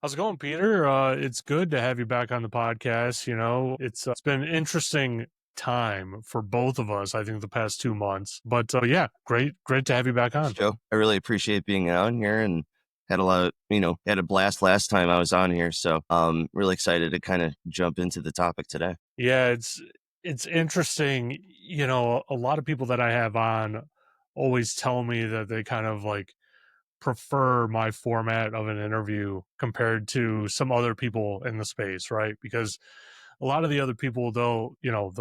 How's it going, Peter? It's good to have you back on the podcast. It's been an interesting time for both of us, I think, the past 2 months. But yeah, great to have you back Thanks, on. Joe. I really appreciate being on here and had a lot of, had a blast last time I was on here. So really excited to kind of jump into the topic today. Yeah, it's interesting. A lot of people that I have on always tell me that they kind of like prefer my format of an interview compared to some other people in the space, right? Because a lot of the other people, they'll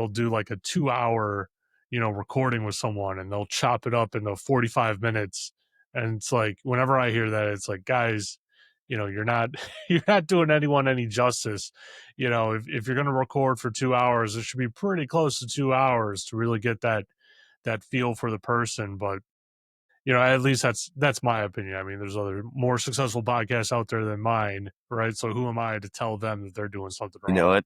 do like a 2 hour, recording with someone and they'll chop it up into 45 minutes. And it's like, whenever I hear that, it's like, guys, you're not, you're not doing anyone any justice. If you're going to record for 2 hours, it should be pretty close to 2 hours to really get that feel for the person. But at least that's my opinion. I mean, there's other more successful podcasts out there than mine, right? So who am I to tell them that they're doing something You know wrong? what?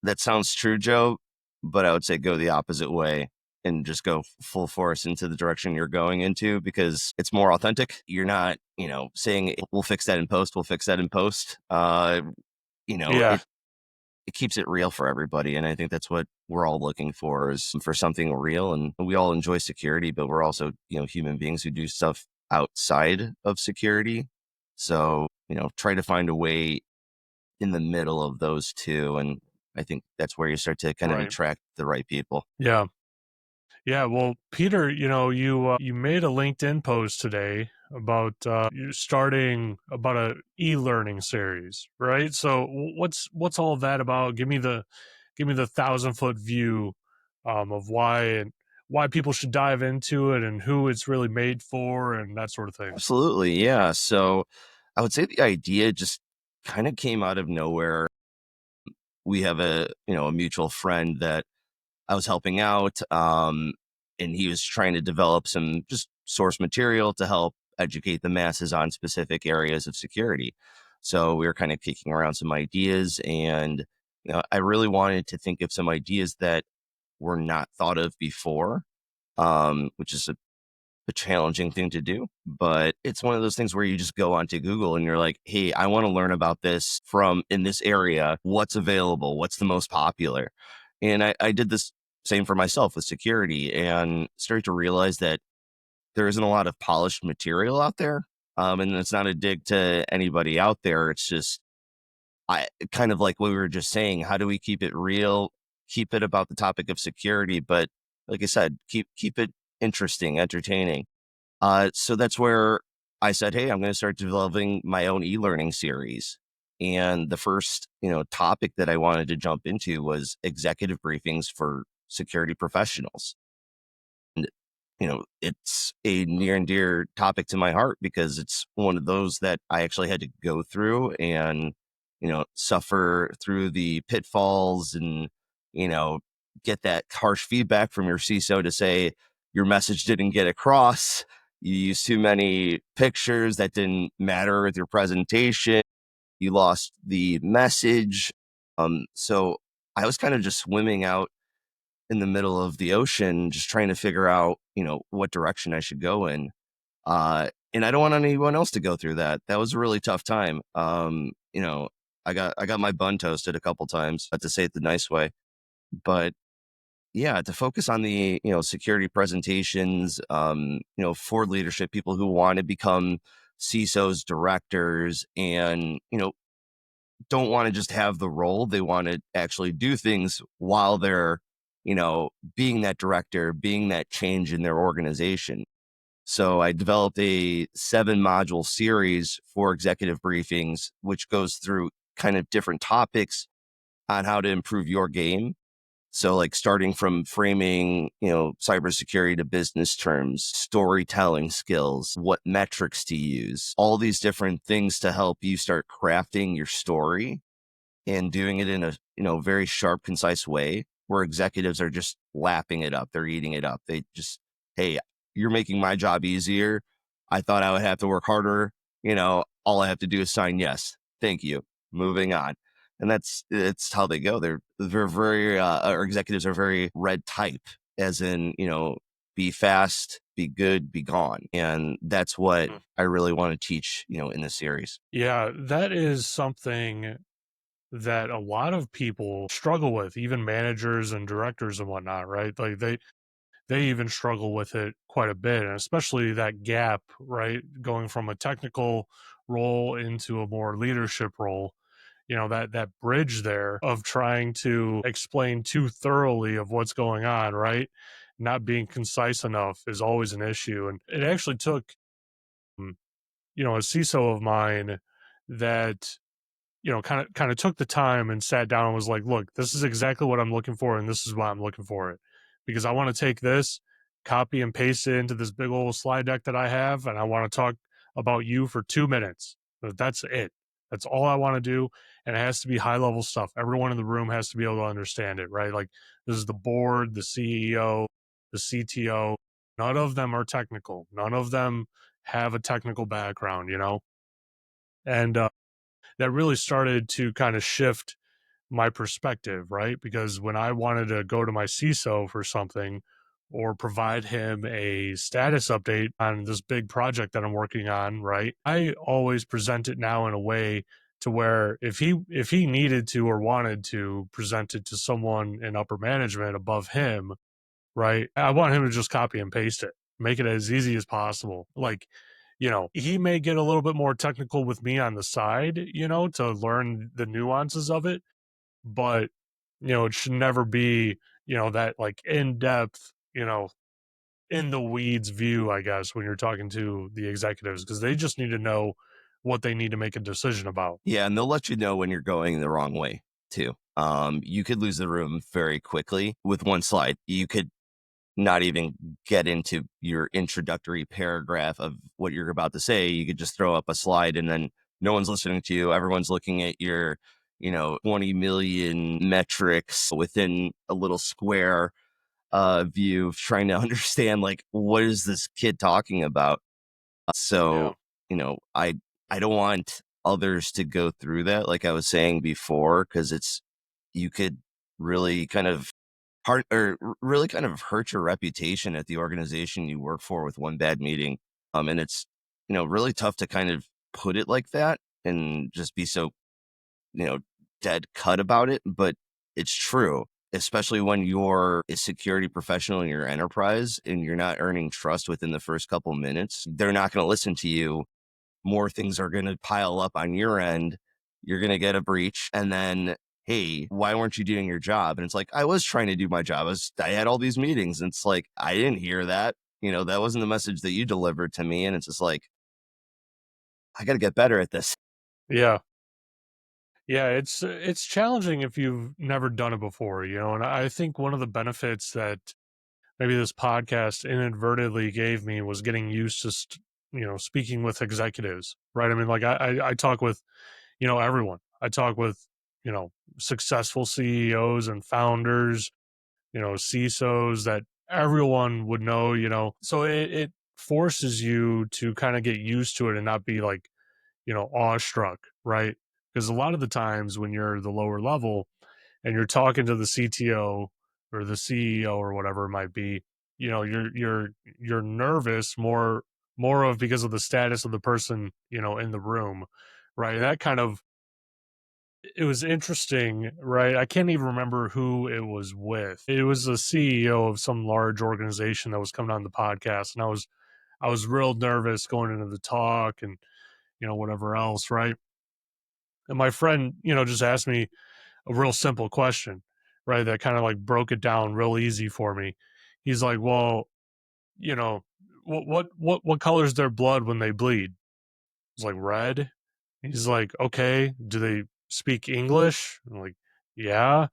That sounds true, Joe, but I would say go the opposite way and just go full force into the direction you're going into because it's more authentic. You're not, saying we'll fix that in post, we'll fix that in post. You know, Yeah, it it keeps it real for everybody. And I think that's what we're all looking for is for something real. And we all enjoy security, but we're also, human beings who do stuff outside of security. So, try to find a way in the middle of those two. And I think that's where you start to kind of right. attract the right people. Yeah. Yeah, well, Peter, you made a LinkedIn post today about you starting about a e-learning series, right? So what's all of that about? Give me the 1,000 foot view of why people should dive into it and who it's really made for and that sort of thing. Absolutely. Yeah. So I would say the idea just kind of came out of nowhere. We have a mutual friend that I was helping out, and he was trying to develop some just source material to help educate the masses on specific areas of security. So we were kind of kicking around some ideas, and I really wanted to think of some ideas that were not thought of before, which is a challenging thing to do. But it's one of those things where you just go onto Google and you're like, hey, I want to learn about this from in this area. What's available? What's the most popular? And I did this same for myself with security and started to realize that there isn't a lot of polished material out there. And it's not a dig to anybody out there. It's just I kind of like what we were just saying. How do we keep it real? Keep it about the topic of security, but like I said, keep it interesting, entertaining. So that's where I said, hey, I'm going to start developing my own e-learning series. And the first, topic that I wanted to jump into was executive briefings for security professionals. And, it's a near and dear topic to my heart because it's one of those that I actually had to go through and, suffer through the pitfalls and, you know, get that harsh feedback from your CISO to say your message didn't get across. You used too many pictures that didn't matter with your presentation. You lost the message. So I was kind of just swimming out in the middle of the ocean, just trying to figure out, what direction I should go in. And I don't want anyone else to go through that. That was a really tough time. I got my bun toasted a couple times, to say it the nice way. But yeah, to focus on the, security presentations, for leadership, people who want to become CISOs, directors, and, don't want to just have the role. They want to actually do things while they're, being that director, being that change in their organization. So I developed a 7 module series for executive briefings, which goes through kind of different topics on how to improve your game. So like starting from framing, cybersecurity to business terms, storytelling skills, what metrics to use, all these different things to help you start crafting your story and doing it in a, very sharp, concise way where executives are just lapping it up. They're eating it up. They just, hey, you're making my job easier. I thought I would have to work harder. All I have to do is sign yes. Thank you. Moving on. And it's how they go. They're very, our executives are very red type, as in, be fast, be good, be gone. And that's what I really want to teach, in this series. Yeah, that is something that a lot of people struggle with, even managers and directors and whatnot, right? Like they even struggle with it quite a bit, and especially that gap, right? Going from a technical role into a more leadership role. That bridge there of trying to explain too thoroughly of what's going on, right? Not being concise enough is always an issue. And it actually took um, a CISO of mine that kind of took the time and sat down and was like, look, this is exactly what I'm looking for, and this is why I'm looking for it. Because I want to take this, copy and paste it into this big old slide deck that I have, and I want to talk about you for 2 minutes. But that's it. That's all I want to do. And it has to be high level stuff. Everyone in the room has to be able to understand it, right? Like this is the board, the CEO, the CTO. None of them are technical. None of them have a technical background. And that really started to kind of shift my perspective, right? Because when I wanted to go to my CISO for something or provide him a status update on this big project that I'm working on, right? I always present it now in a way to where if he needed to or wanted to present it to someone in upper management above him, right? I want him to just copy and paste it, make it as easy as possible. Like, he may get a little bit more technical with me on the side, to learn the nuances of it, but, it should never be, that like in depth, in the weeds view, I guess, when you're talking to the executives, because they just need to know what they need to make a decision about. Yeah, and they'll let you know when you're going the wrong way too. You could lose the room very quickly with one slide. You could not even get into your introductory paragraph of what you're about to say. You could just throw up a slide and then no one's listening to you. Everyone's looking at your, 20 million metrics within a little square view, trying to understand like what is this kid talking about. Yeah. So, I don't want others to go through that, like I was saying before, because you could really kind of really kind of hurt your reputation at the organization you work for with one bad meeting. And it's, really tough to kind of put it like that and just be so, you know, dead cut about it. But it's true, especially when you're a security professional in your enterprise and you're not earning trust within the first couple minutes. They're not going to listen to you. More things are going to pile up on your end. You're going to get a breach. And then, hey, why weren't you doing your job? And it's like, I was trying to do my job. I had all these meetings. And it's like, I didn't hear that. That wasn't the message that you delivered to me. And it's just like, I got to get better at this. Yeah. Yeah, it's challenging if you've never done it before, and I think one of the benefits that maybe this podcast inadvertently gave me was getting used to speaking with executives, right? I mean, like I talk with everyone. I talk with you know successful CEOs and founders, CISOs that everyone would know, so it forces you to kind of get used to it and not be like awestruck, right? Because a lot of the times when you're the lower level and you're talking to the CTO or the CEO or whatever it might be, you're nervous more of because of the status of the person, in the room, right? And that kind of it was interesting, right? I can't even remember who it was with. It was the CEO of some large organization that was coming on the podcast, and I was real nervous going into the talk and whatever else, right? And my friend, just asked me a real simple question, right? That kind of like broke it down real easy for me. He's like, "Well, you know, what color is their blood when they bleed?" I was like, "Red." He's like, "Okay, do they speak English?" I'm like, "Yeah."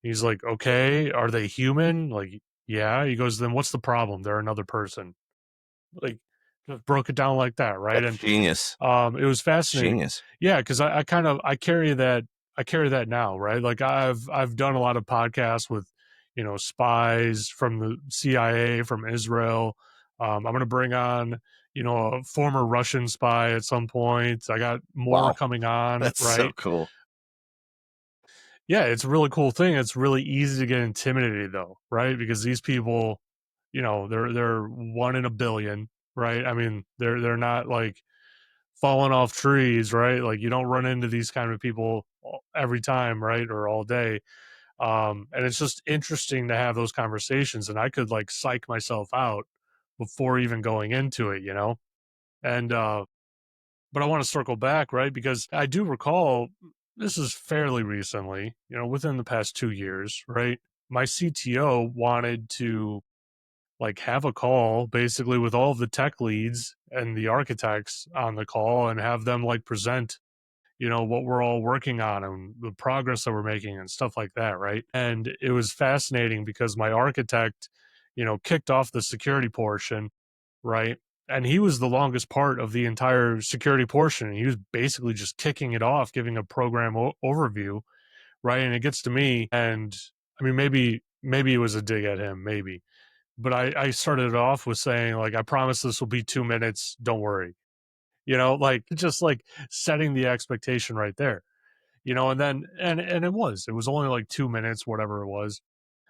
He's like, "Okay, are they human?" Like, "Yeah." He goes, "Then what's the problem? They're another person." Like, just broke it down like that, right? That's And genius. it was It's fascinating. genius. Yeah, because I kind of I carry that now, right? Like I've done a lot of podcasts with spies from the CIA from Israel. I'm gonna bring on a former Russian spy at some point. I got more Wow. coming on, That's so right? cool. Yeah, it's a really cool thing. It's really easy to get intimidated though, right? Because these people, they're one in a billion, right? I mean, they're not like falling off trees, right? Like you don't run into these kind of people every time, right? Or all day. And it's just interesting to have those conversations, and I could like psych myself out before even going into it, and but I want to circle back, right? Because I do recall this is fairly recently, within the past 2 years, right? My CTO wanted to like have a call basically with all of the tech leads and the architects on the call and have them like present, what we're all working on and the progress that we're making and stuff like that, right? And it was fascinating because my architect, kicked off the security portion, right? And he was the longest part of the entire security portion. He was basically just kicking it off, giving a program overview, right? And it gets to me, and I mean, maybe it was a dig at him, maybe, but I started it off with saying like, I promise this will be 2 minutes. Don't worry, like just like setting the expectation right there, and then and it was only like 2 minutes, whatever it was,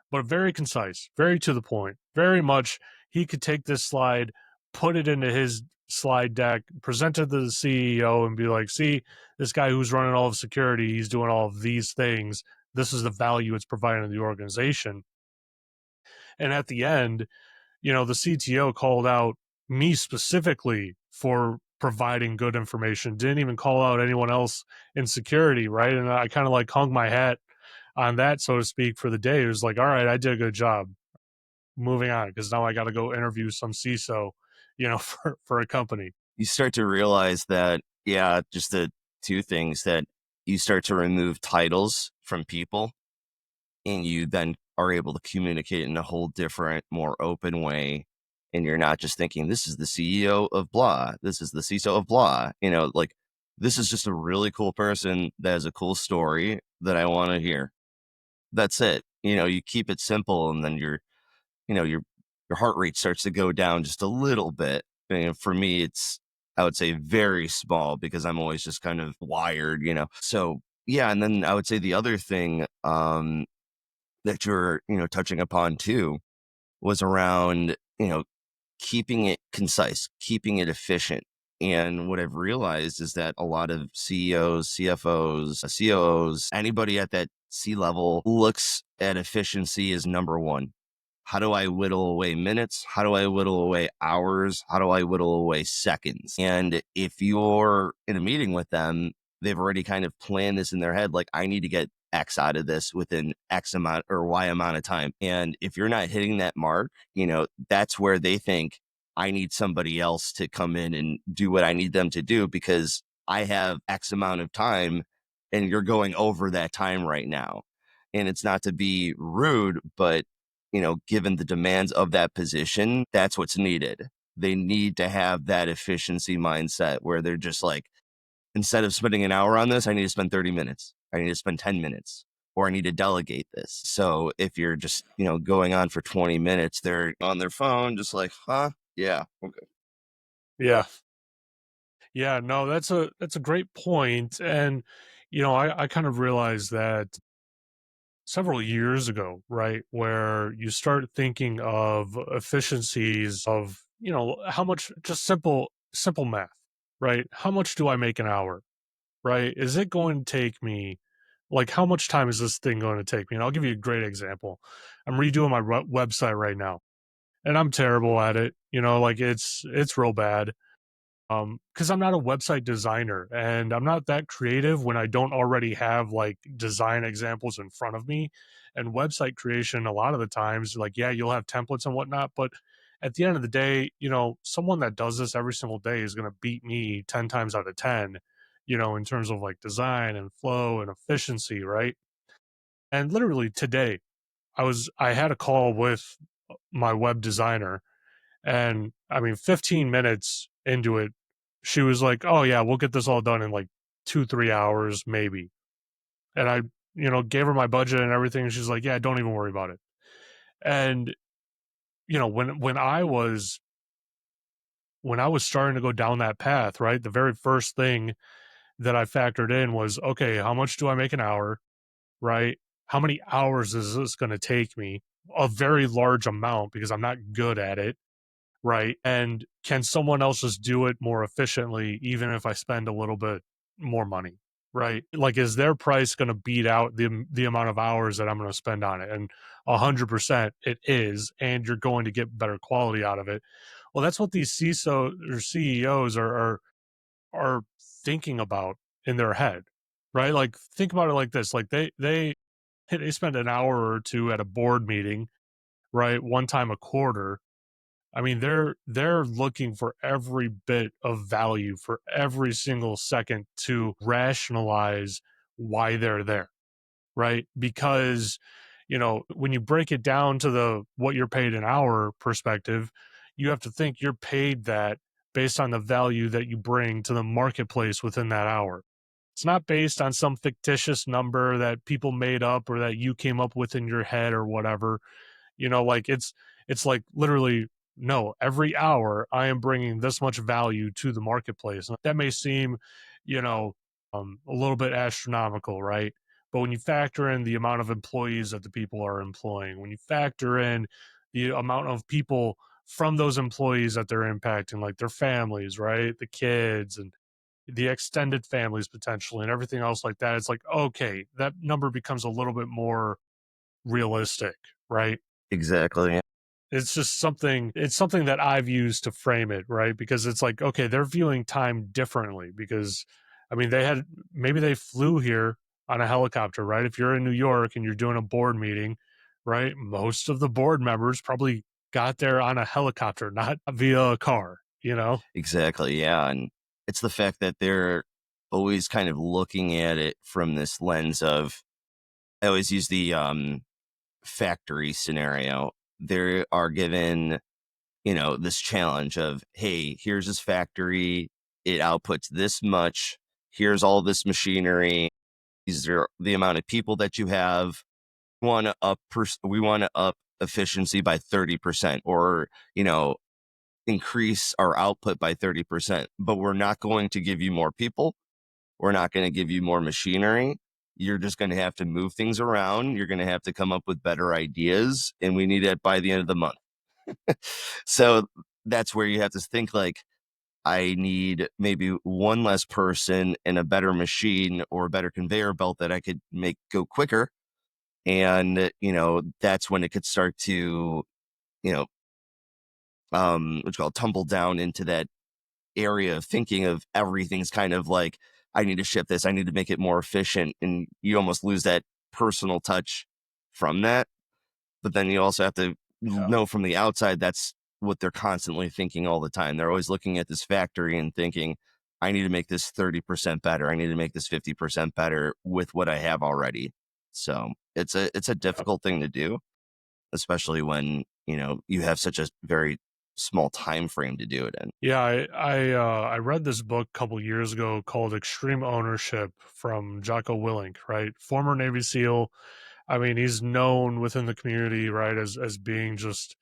but very concise, very to the point, very much he could take this slide, put it into his slide deck, present it to the CEO, and be like, see, this guy who's running all of security, he's doing all of these things. This is the value it's providing to the organization. And at the end, the CTO called out me specifically for providing good information, didn't even call out anyone else in security, right? And I kind of like hung my hat on that, so to speak, for the day. It was like, all right, I did a good job. Moving on, because now I got to go interview some CISO, for a company. You start to realize that, yeah, just the two things that you start to remove titles from people, and you then are able to communicate in a whole different, more open way. And you're not just thinking, this is the CEO of blah, this is the CISO of blah, like this is just a really cool person that has a cool story that I want to hear. That's it. You keep it simple, and then you know, your your heart rate starts to go down just a little bit. And for me, it's, I would say, very small because I'm always just kind of wired. So yeah, and then I would say the other thing that you're touching upon too was around keeping it concise, keeping it efficient. And what I've realized is that a lot of CEOs, CFOs, COOs, anybody at that C level looks at efficiency as number one. How do I whittle away minutes? How do I whittle away hours? How do I whittle away seconds? And if you're in a meeting with them, they've already kind of planned this in their head, like, I need to get X out of this within X amount or Y amount of time. And if you're not hitting that mark, that's where they think, I need somebody else to come in and do what I need them to do because I have X amount of time and you're going over that time right now. And it's not to be rude, but given the demands of that position, that's what's needed. They need to have that efficiency mindset where they're just like, instead of spending an hour on this, I need to spend 30 minutes. I need to spend 10 minutes, or I need to delegate this. So if you're just, going on for 20 minutes, they're on their phone, just like, huh? Yeah. Okay. Yeah. Yeah, no, that's a great point. And I kind of realized that several years ago, right, where you start thinking of efficiencies of, how much, just simple math, right? How much do I make an hour, right? Is it going to take me, like, how much time is this thing going to take me? And I'll give you a great example. I'm redoing my website right now, and I'm terrible at it. Like it's real bad. Because I'm not a website designer and I'm not that creative when I don't already have like design examples in front of me. And website creation, a lot of the times, like, yeah, you'll have templates and whatnot, but at the end of the day, someone that does this every single day is going to beat me 10 times out of 10, in terms of like design and flow and efficiency, right? And literally today, I had a call with my web designer, and I mean, 15 minutes into it, she was like, "Oh yeah, we'll get this all done in like 2, 3 hours, maybe." And I, gave her my budget and everything. And she's like, "Yeah, don't even worry about it." And when I was starting to go down that path, right, the very first thing that I factored in was, okay, how much do I make an hour, right? How many hours is this going to take me? a very large amount because I'm not good at it, right? And can someone else just do it more efficiently, even if I spend a little bit more money, right? Like, is their price going to beat out the amount of hours that I'm going to spend on it? And 100% it is, and you're going to get better quality out of it. Well, that's what these CISO or CEOs are thinking about in their head, right? Like, think about it like this: like they spend an hour or two at a board meeting, right? One time a quarter. I mean, they're looking for every bit of value for every single second to rationalize why they're there, right? Because, when you break it down to the what you're paid an hour perspective, you have to think you're paid that based on the value that you bring to the marketplace within that hour. It's not based on some fictitious number that people made up or that you came up with in your head or whatever. Like it's like literally, no, every hour I am bringing this much value to the marketplace. That may seem, you know a little bit astronomical, right? But when you factor in the amount of employees that the people are employing, when you factor in the amount of people from those employees that they're impacting, like their families, right, the kids and the extended families potentially and everything else like that, it's like, okay, that number becomes a little bit more realistic, right? Exactly. It's something that I've used to frame it, right? Because it's like, okay, they're viewing time differently because I mean maybe they flew here on a helicopter, right? If you're in New York and you're doing a board meeting, right? Most of the board members probably got there on a helicopter, not via a car. Exactly. Yeah. And it's the fact that they're always kind of looking at it from this lens of, I always use the factory scenario. They are given, this challenge of, hey, here's this factory, it outputs this much, here's all this machinery, these are the amount of people that you have. We want to up efficiency by 30%, or, increase our output by 30%, but we're not going to give you more people. We're not going to give you more machinery. You're just going to have to move things around. You're going to have to come up with better ideas, and we need it by the end of the month. So that's where you have to think like, I need maybe one less person and a better machine or a better conveyor belt that I could make go quicker. And, that's when it could start to, you know, what's called tumble down into that area of thinking of everything's kind of like, I need to ship this, I need to make it more efficient. And you almost lose that personal touch from that. But then you also have to Yeah. know from the outside that's what they're constantly thinking all the time. They're always looking at this factory and thinking, I need to make this 30% better. I need to make this 50% better with what I have already. So it's a difficult thing to do, especially when, you have such a very small time frame to do it in. Yeah, I read this book a couple years ago called Extreme Ownership from Jocko Willink, right? Former Navy SEAL. I mean, he's known within the community, right, as being just,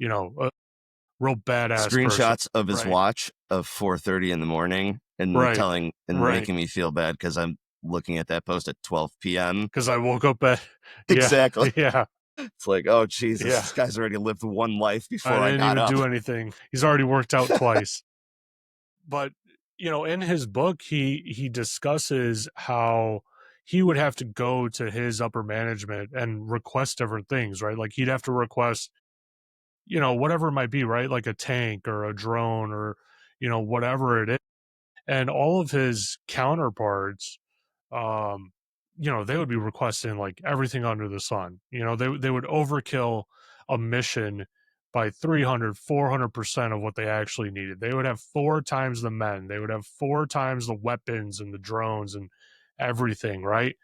a real badass person, Screenshots of his right? watch of 4:30 in the morning and Right. telling and Right. making me feel bad because I'm looking at that post at 12 p.m. Because I woke up at yeah, Exactly. yeah, It's like, oh Jesus, yeah. this guy's already lived one life I before I didn't got even up. do anything. He's already worked out twice. But, in his book, he discusses how he would have to go to his upper management and request different things, right? Like he'd have to request, whatever it might be, right? Like a tank or a drone or, whatever it is. And all of his counterparts, um, they would be requesting like everything under the sun. They would overkill a mission by 300, 400% of what they actually needed. They would have four times the men. They would have four times the weapons and the drones and everything, right?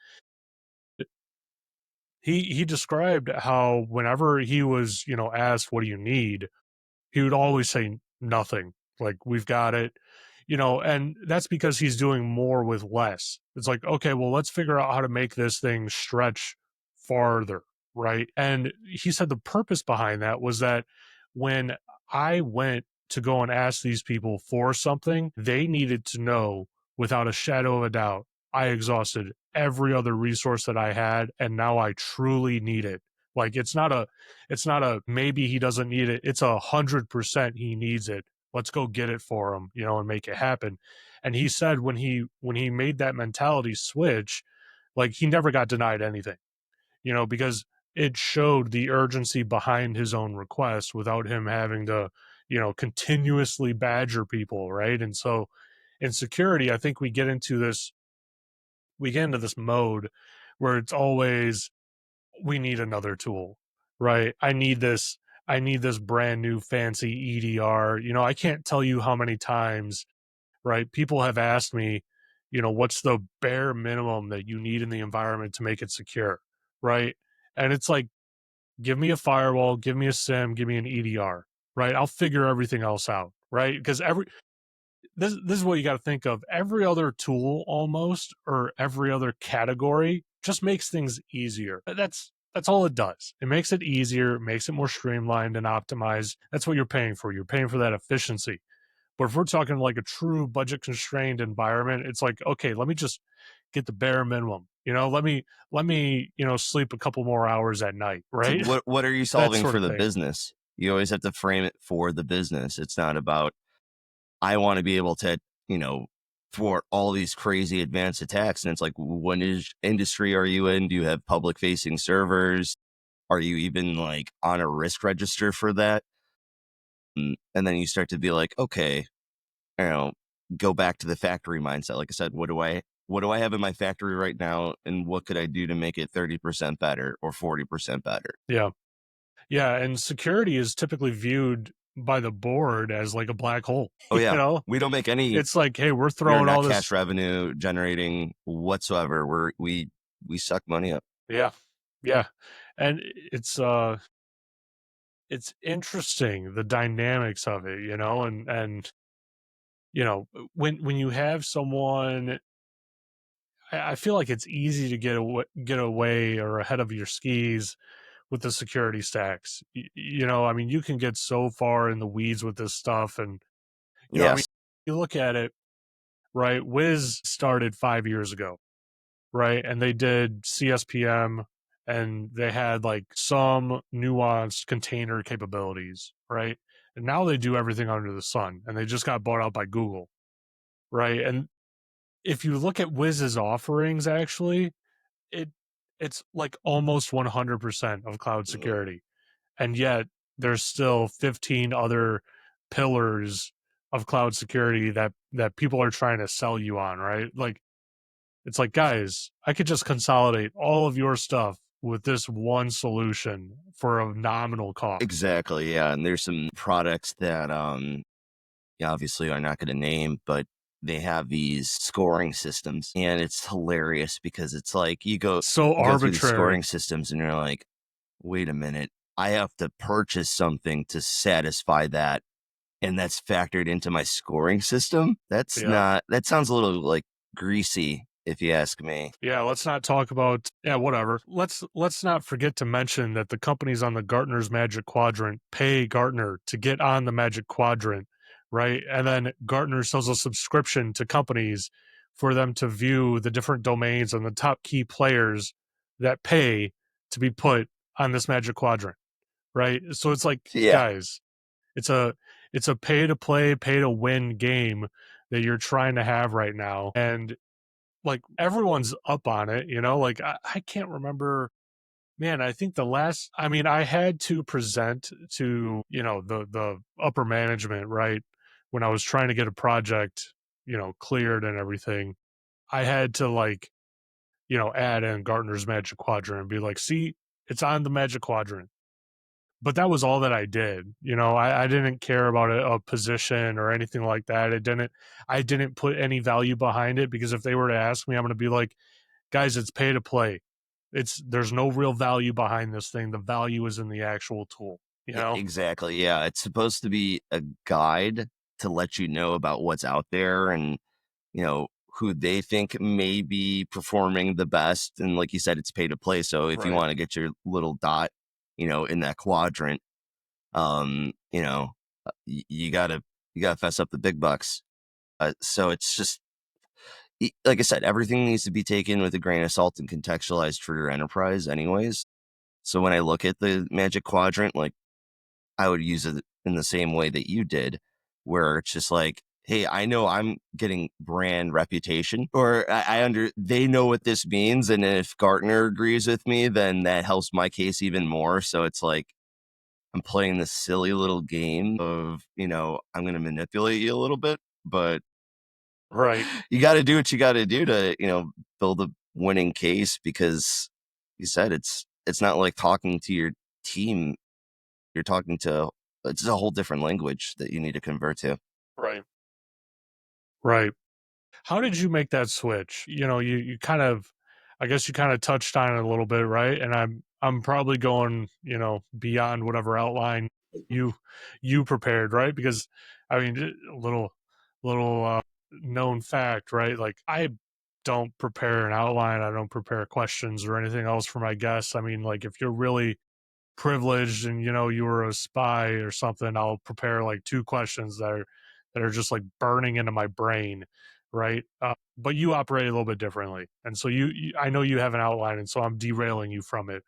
He described how whenever he was, asked, what do you need? He would always say nothing. Like, we've got it, and that's because he's doing more with less. It's like, okay, well, let's figure out how to make this thing stretch farther, right? And he said the purpose behind that was that when I went to go and ask these people for something, they needed to know without a shadow of a doubt, I exhausted every other resource that I had, and now I truly need it Like it's not a maybe he doesn't need it. It's 100% he needs it. Let's go get it for him, and make it happen. And he said when he made that mentality switch, like he never got denied anything, because it showed the urgency behind his own request without him having to, continuously badger people, right? And so in security, I think we get into this mode where it's always we need another tool, right? I need this brand new fancy EDR. I can't tell you how many times, right? People have asked me, what's the bare minimum that you need in the environment to make it secure, right? And it's like, give me a firewall, give me a SIM, give me an EDR, right? I'll figure everything else out, right? Because this is what you got to think of. Every other tool almost, or every other category, just makes things easier. That's all it does. It makes it easier, makes it more streamlined and optimized. That's what you're paying for. You're paying for that efficiency. But if we're talking like a true budget constrained environment, it's like, okay, let me just get the bare minimum. Let me sleep a couple more hours at night, It's like, right? what are you That solving sort for of the thing. business? You always have to frame it for the business. It's not about, I want to be able to, you know, for all these crazy advanced attacks. And it's like, what industry are you in? Do you have public facing servers? Are you even like on a risk register for that? And then you start to be like, okay, you know, go back to the factory mindset. Like I said, what do I have in my factory right now, and what could I do to make it 30% better or 40% better? Yeah. Yeah, and security is typically viewed by the board as like a black hole. Oh yeah, we don't make any. It's like, hey, we're We are throwing not all cash this. revenue generating whatsoever. We suck money up. Yeah, yeah, and it's interesting the dynamics of it, and when you have someone, I feel like it's easy to get away or ahead of your skis with the security stacks. I mean, you can get so far in the weeds with this stuff, and I mean, Yes, you look at it, right? Wiz started 5 years ago, right? And they did CSPM, and they had like some nuanced container capabilities, right? And now they do everything under the sun, and they just got bought out by Google, right? And if you look at Wiz's offerings, actually, it it's like almost 100% of cloud yeah, security, and yet there's still 15 other pillars of cloud security that people are trying to sell you on, right? Like, it's like, guys, I could just consolidate all of your stuff with this one solution for a nominal cost. exactly. Yeah, and there's some products that yeah, obviously are not going to name, but they have these scoring systems, and it's hilarious because it's like So you go through the arbitrary. scoring systems, and you're like, wait a minute, I have to purchase something to satisfy that, and that's factored into my scoring system. Yeah. That sounds a little like greasy, if you ask me. Yeah, let's not talk about, yeah, whatever. Let's not forget to mention that the companies on the Gartner's Magic Quadrant pay Gartner to get on the Magic Quadrant, right? And then Gartner sells a subscription to companies for them to view the different domains and the top key players that pay to be put on this Magic Quadrant, right? So it's like, Yeah, guys, it's a it's a pay to play, pay to win game that you're trying to have right now. And like everyone's up on it, like I can't remember, man. I think I mean, I had to present to, the upper management, right? When I was trying to get a project, cleared and everything. I had to, like, add in Gartner's Magic Quadrant and be like, see, it's on the Magic Quadrant. But that was all that I did. I didn't care about a position or anything like that. I didn't put any value behind it, because if they were to ask me, I'm going to be like, guys, it's pay to play. There's no real value behind this thing. The value is in the actual tool, you know? exactly. Yeah, it's supposed to be a guide to let you know about what's out there, and who they think may be performing the best. And like you said, it's pay to play. So if you Right. want to get your little dot, in that quadrant, you gotta fess up the big bucks. So it's just like I said, everything needs to be taken with a grain of salt and contextualized for your enterprise, anyways. So when I look at the Magic Quadrant, like I would use it in the same way that you did, where it's just like, hey, I know I'm getting brand reputation, or they know what this means. And if Gartner agrees with me, then that helps my case even more. So it's like, I'm playing this silly little game of, I'm going to manipulate you a little bit, but Right. you got to do what you got to do to, build a winning case because you said it's not like talking to your team. You're talking to, it's a whole different language that you need to convert to. Right. Right. How did you make that switch? You kind of, I guess you kind of touched on it a little bit, right? And I'm probably going, beyond whatever outline you you prepared, right? Because I mean, a little known fact, right? Like I don't prepare an outline, I don't prepare questions or anything else for my guests. I mean, like if you're really privileged and you were a spy or something, I'll prepare like two questions that are just like burning into my brain, right? But you operate a little bit differently, and so I know you have an outline, and so I'm derailing you from it.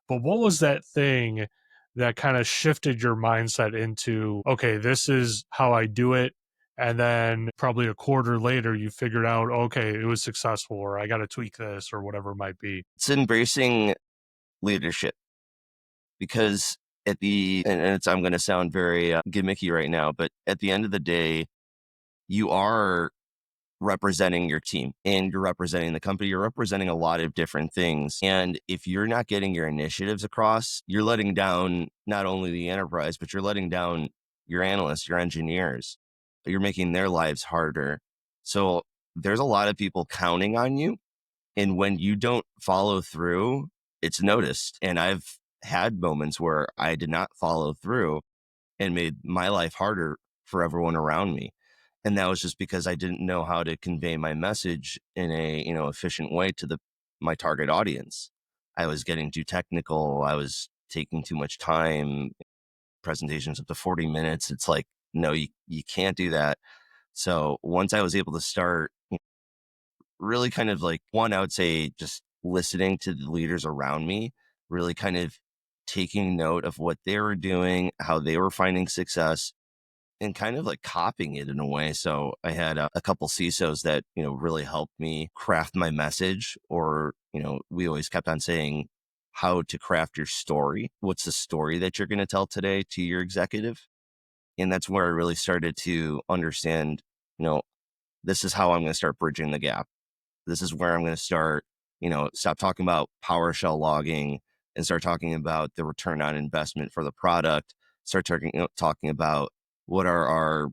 But what was that thing that kind of shifted your mindset into, okay, this is how I do it? And then probably a quarter later, you figured out, okay, it was successful, or I got to tweak this, or whatever it might be. It's embracing leadership because and I'm going to sound very gimmicky right now, but at the end of the day, you are representing your team and you're representing the company. You're representing a lot of different things. And if you're not getting your initiatives across, you're letting down not only the enterprise, but you're letting down your analysts, your engineers. You're making their lives harder. So there's a lot of people counting on you. And when you don't follow through, it's noticed. And I've had moments where I did not follow through and made my life harder for everyone around me. And that was just because I didn't know how to convey my message in a, efficient way to my target audience. I was getting too technical. I was taking too much time, presentations up to 40 minutes. It's like, no, you can't do that. So once I was able to start really kind of like one, I would say just listening to the leaders around me, really kind of taking note of what they were doing, how they were finding success, and kind of like copying it in a way. So I had a couple CISOs that, really helped me craft my message, or, we always kept on saying how to craft your story. What's the story that you're going to tell today to your executive? And that's where I really started to understand, you know, this is how I'm going to start bridging the gap. This is where I'm going to start, stop talking about PowerShell logging and start talking about the return on investment for the product. Start talking about what are our,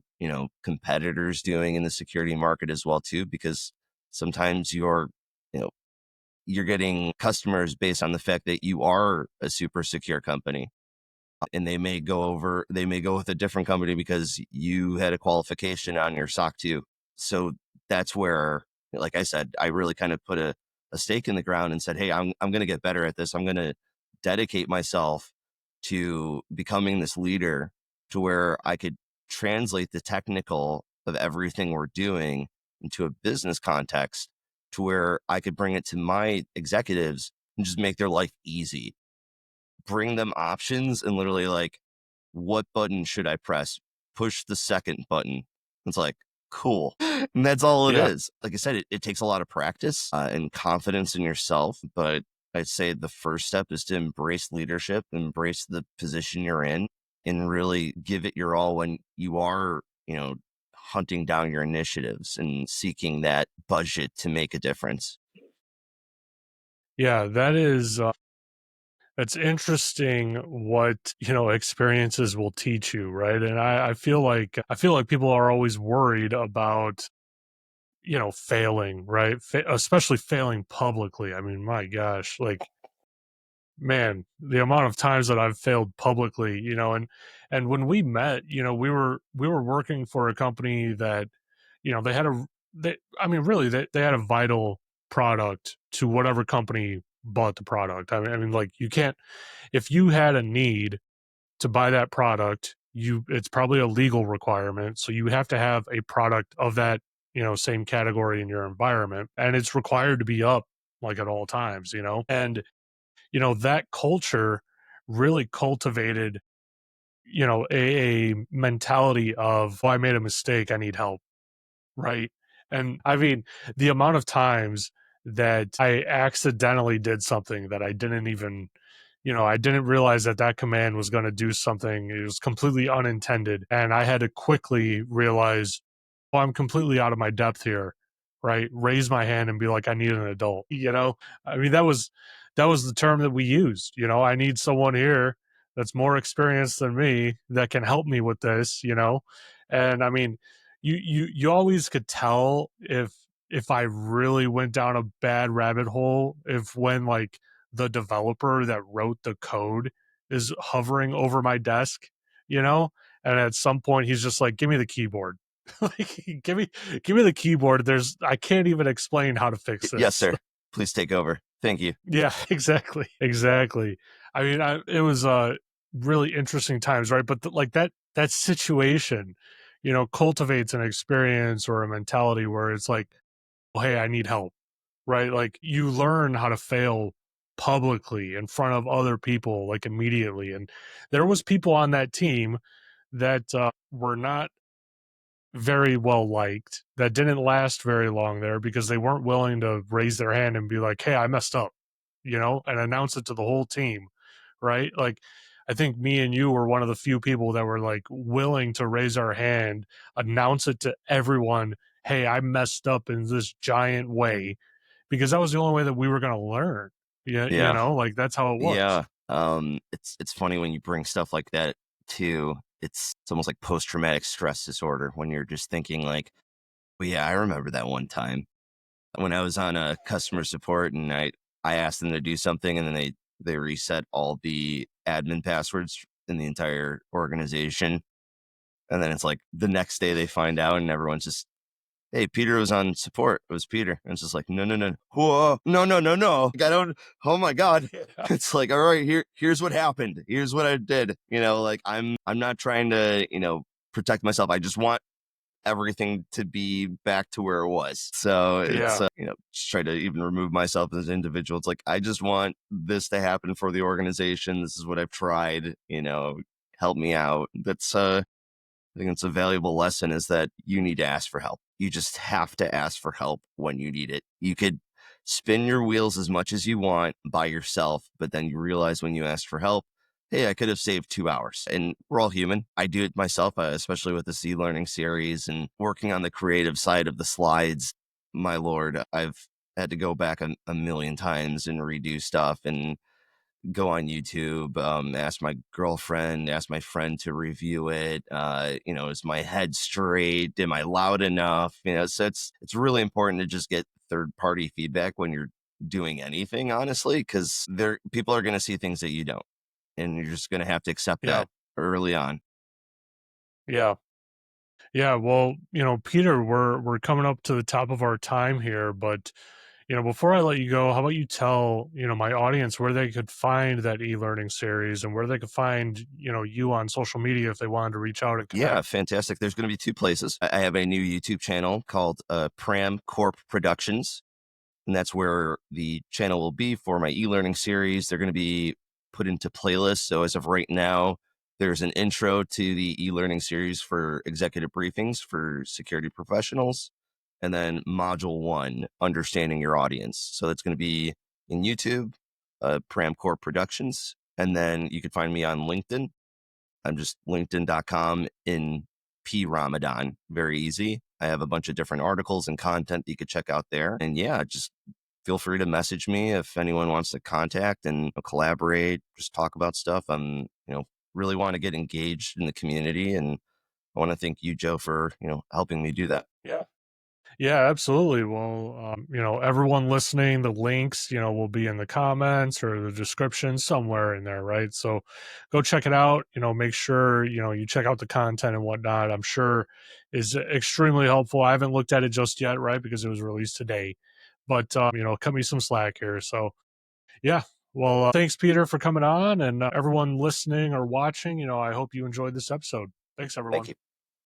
competitors doing in the security market as well too, because sometimes you know, you're getting customers based on the fact that you are a super secure company, and they may go with a different company because you had a qualification on your SOC 2. So that's where, like I said, I really kind of put a stake in the ground and said, hey, I'm going to get better at this. I'm going to dedicate myself to becoming this leader to where I could translate the technical of everything we're doing into a business context to where I could bring it to my executives and just make their life easy, bring them options and literally like, what button should I press? Push the second button. It's like, cool. And that's all it Yeah. is. Like I said, it takes a lot of practice and confidence in yourself. But I'd say the first step is to embrace leadership, embrace the position you're in, and really give it your all when you are, hunting down your initiatives and seeking that budget to make a difference. Yeah, that's interesting what, experiences will teach you, right? And I feel like people are always worried about, failing, right? Especially failing publicly. I mean, my gosh, like man, the amount of times that I've failed publicly, and when we met, we were working for a company that, they had I mean, really, they had a vital product to whatever company bought the product. I mean, like you can't, if you had a need to buy that product, it's probably a legal requirement. So you have to have a product of that, same category in your environment. And it's required to be up like at all times. And that culture really cultivated, a mentality of, oh, I made a mistake, I need help, right? And I mean, the amount of times that I accidentally did something that I didn't even, I didn't realize that that command was going to do something. It was completely unintended. And I had to quickly realize, oh, I'm completely out of my depth here, right? Raise my hand and be like, I need an adult, I mean, that was the term that we used, I need someone here that's more experienced than me that can help me with this. And I mean, you always could tell if I really went down a bad rabbit hole, if when like the developer that wrote the code is hovering over my desk, and at some point he's just like, give me the keyboard. Like, give me the keyboard. I can't even explain how to fix Yes, this. sir. Please take over. Thank you. Yeah, exactly. I mean, it was really interesting times, right? But like that situation, cultivates an experience or a mentality where it's like, oh, hey, I need help, right? Like you learn how to fail publicly in front of other people, like immediately. And there was people on that team that were not very well liked, that didn't last very long there because they weren't willing to raise their hand and be like, hey, I messed up, and announce it to the whole team, right? Like, I think me and you were one of the few people that were like willing to raise our hand, announce it to everyone, hey, I messed up in this giant way, because that was the only way that we were going to learn. Yeah, Yeah. like that's how it was. Yeah. It's funny when you bring stuff like that too. It's almost like post traumatic stress disorder when you're just thinking like, well, yeah, I remember that one time when I was on customer support and I asked them to do something and then they reset all the admin passwords in the entire organization. And then it's like the next day they find out and everyone's just, hey, Peter was on support. It was Peter. And it's just like, no, no, no, whoa, no, no, no, no. Like, I don't. Oh my god. Yeah. It's like, all right, here's what happened. Here's what I did. Like I'm not trying to, protect myself. I just want everything to be back to where it was. So it's, Yeah. just try to even remove myself as an individual. It's like, I just want this to happen for the organization. This is what I've tried, help me out. I think it's a valuable lesson is that you need to ask for help. You just have to ask for help when you need it. You could spin your wheels as much as you want by yourself, but then you realize when you ask for help, hey, I could have saved 2 hours. And we're all human. I do it myself, especially with this e-learning series and working on the creative side of the slides. My Lord, I've had to go back a million times and redo stuff and go on YouTube, ask my girlfriend, ask my friend to review it. Is my head straight? Am I loud enough? So it's really important to just get third party feedback when you're doing anything, honestly, because people are going to see things that you don't, and you're just going to have to accept Yeah. that early on. Yeah. Yeah, well, Peter, we're coming up to the top of our time here, but before I let you go, how about you tell, my audience where they could find that e-learning series and where they could find, you on social media if they wanted to reach out and Yeah, connect. fantastic. There's going to be two places. I have a new YouTube channel called Pram Corp Productions, and that's where the channel will be for my e-learning series. They're going to be put into playlists. So as of right now, there's an intro to the e-learning series for executive briefings for security professionals, and then module one, understanding your audience. So that's going to be in YouTube, Pramcore Productions, and then you can find me on LinkedIn. I'm just linkedin.com in P Ramadan. Very easy. I have a bunch of different articles and content that you could check out there. And yeah, just feel free to message me if anyone wants to contact and collaborate, just talk about stuff. I'm, really want to get engaged in the community. And I want to thank you, Joe, for, helping me do that. Yeah. Yeah, absolutely. Well, everyone listening, the links, will be in the comments or the description somewhere in there, right? So go check it out. Make sure, you check out the content and whatnot. I'm sure is extremely helpful. I haven't looked at it just yet, right? Because it was released today. But, cut me some slack here. So, yeah. Well, thanks, Peter, for coming on. And everyone listening or watching, I hope you enjoyed this episode. Thanks, Thank everyone. you.